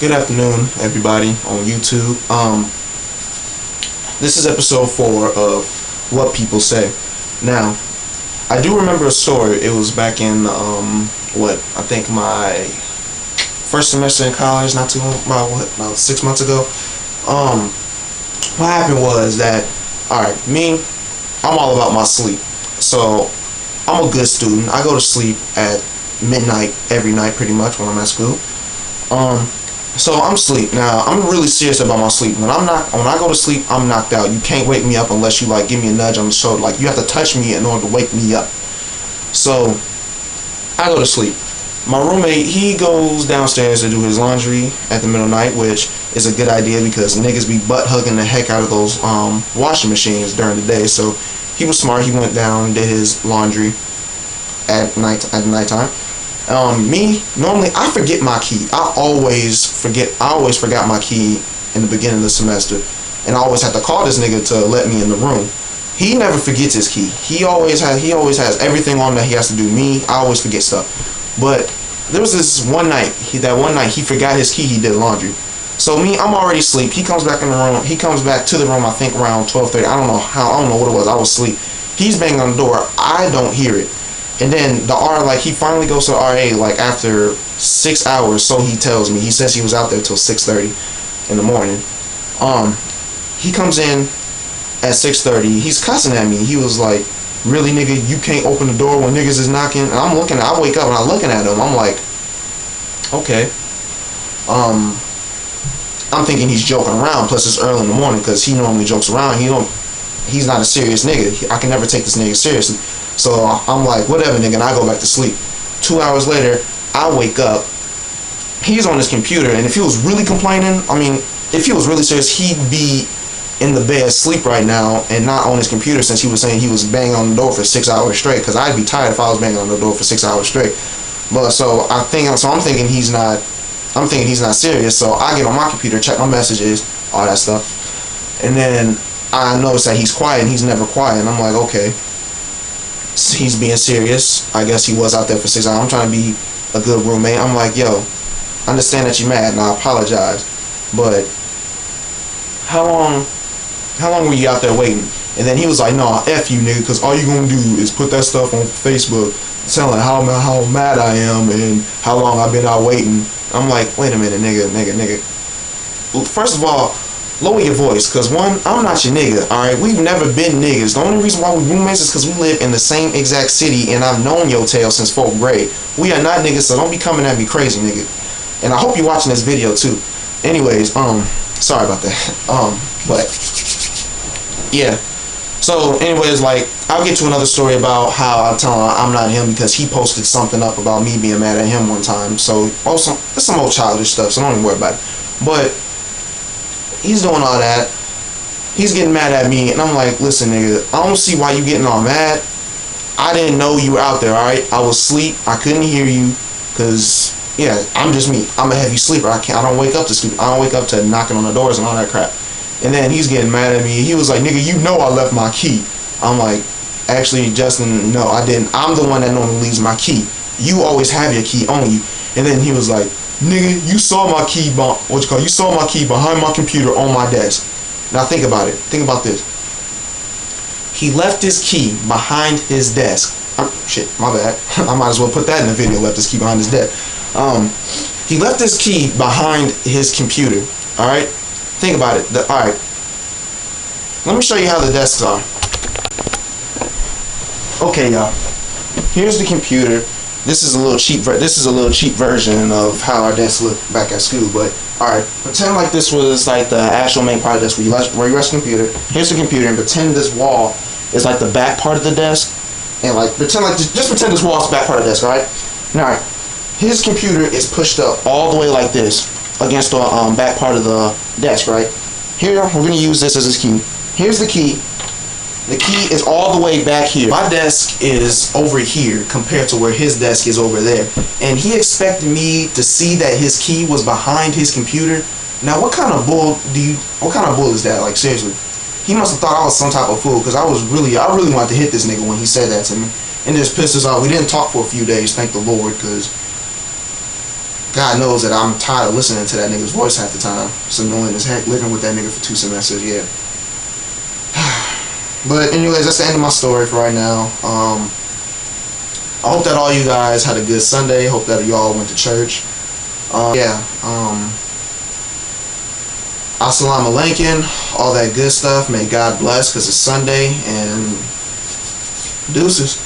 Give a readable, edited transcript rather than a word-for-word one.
Good afternoon, everybody on YouTube. This is episode 4 of What People Say. Now, I do remember a story. It was back in I think my first semester in college, about 6 months ago. What happened was that, I'm all about my sleep. So I'm a good student. I go to sleep at midnight every night, pretty much, when I'm at school. So I'm asleep. Now, I'm really serious about my sleep. When I go to sleep, I'm knocked out. You can't wake me up unless you give me a nudge on the shoulder. You have to touch me in order to wake me up. So I go to sleep. My roommate, he goes downstairs to do his laundry at the middle of the night, which is a good idea because niggas be butt hugging the heck out of those washing machines during the day. So he was smart. He went down and did his laundry at nighttime. Me, normally I forget my key. I always forgot my key in the beginning of the semester, and I always have to call this nigga to let me in the room. He never forgets his key. He always has everything on that he has to do. Me, I always forget stuff. But there was this one night, he forgot his key. He did laundry. So me, I'm already asleep. He comes back in the room. He comes back to the room, I think around 12:30. I don't know what it was. I was asleep. He's banging on the door. I don't hear it. And then he finally goes to the RA after 6 hours, so he tells me. He says he was out there till 6:30 in the morning. He comes in at 6:30. He's cussing at me. He was like, "Really, nigga, you can't open the door when niggas is knocking?" And I wake up and I'm looking at him. I'm like, okay. I'm thinking he's joking around. Plus it's early in the morning because he normally jokes around. He's not a serious nigga. I can never take this nigga seriously. So I'm like, whatever, nigga, and I go back to sleep. 2 hours later, I wake up. He's on his computer, and if he was really complaining, if he was really serious, he'd be in the bed asleep right now and not on his computer, since he was saying he was banging on the door for 6 hours straight, because I'd be tired if I was banging on the door for 6 hours straight. But I'm thinking he's not serious. So I get on my computer, check my messages, all that stuff, and then I notice that he's quiet, and he's never quiet, and I'm like, okay, he's being serious. I guess he was out there for 6 hours. I'm trying to be a good roommate. I'm like, yo, I understand that you're mad, and I apologize, but how long were you out there waiting? And then he was like, no, F you, nigga, because all you gonna do is put that stuff on Facebook telling how mad I am and how long I've been out waiting. I'm like, wait a minute, nigga. Well, first of all, lower your voice, because one, I'm not your nigga, alright? We've never been niggas. The only reason why we roommates is because we live in the same exact city, and I've known your tail since 4th grade. We are not niggas, so don't be coming at me crazy, nigga. And I hope you're watching this video, too. Anyways, sorry about that. But, yeah. So, anyways, I'll get to another story about how I'm telling I'm not him because he posted something up about me being mad at him one time. So, also, it's some old childish stuff, so don't even worry about it. But he's doing all that. He's getting mad at me, and I'm like, listen, nigga, I don't see why you getting all mad. I didn't know you were out there, alright? I was asleep. I couldn't hear you, because, yeah, I'm just me. I'm a heavy sleeper. I don't wake up to sleep. I don't wake up to knocking on the doors and all that crap. And then he's getting mad at me. He was like, nigga, you know I left my key. I'm like, actually, Justin, no, I didn't. I'm the one that normally leaves my key. You always have your key on you. And then he was like, nigga, you saw my key you saw my key behind my computer on my desk. Now think about it. Think about this. He left his key behind his desk. Shit, my bad. I might as well put that in the video. Left his key behind his desk. He left his key behind his computer. Alright? Think about it. Alright. Let me show you how the desks are. Okay, y'all. Here's the computer. This is a little cheap version of how our desks look back at school. But alright, pretend like this was the actual main part of the desk where you rest the computer. Here's the computer, and pretend this wall is the back part of the desk, and just pretend this wall is the back part of the desk. Alright. Now, alright, his computer is pushed up all the way like this against the back part of the desk. Right here, we're gonna use this as his key. Here's the key. The key is all the way back here. My desk is over here compared to where his desk is over there. And he expected me to see that his key was behind his computer. Now, what kind of bull is that? Seriously. He must have thought I was some type of fool, because I really wanted to hit this nigga when he said that to me. And it just pissed us off. We didn't talk for a few days, thank the Lord, because God knows that I'm tired of listening to that nigga's voice half the time. It's annoying as heck living with that nigga for 2 semesters, yeah. But anyways, that's the end of my story for right now. I hope that all you guys had a good Sunday. Hope that you all went to church. Assalamu alaikum, all that good stuff. May God bless, because it's Sunday, and deuces.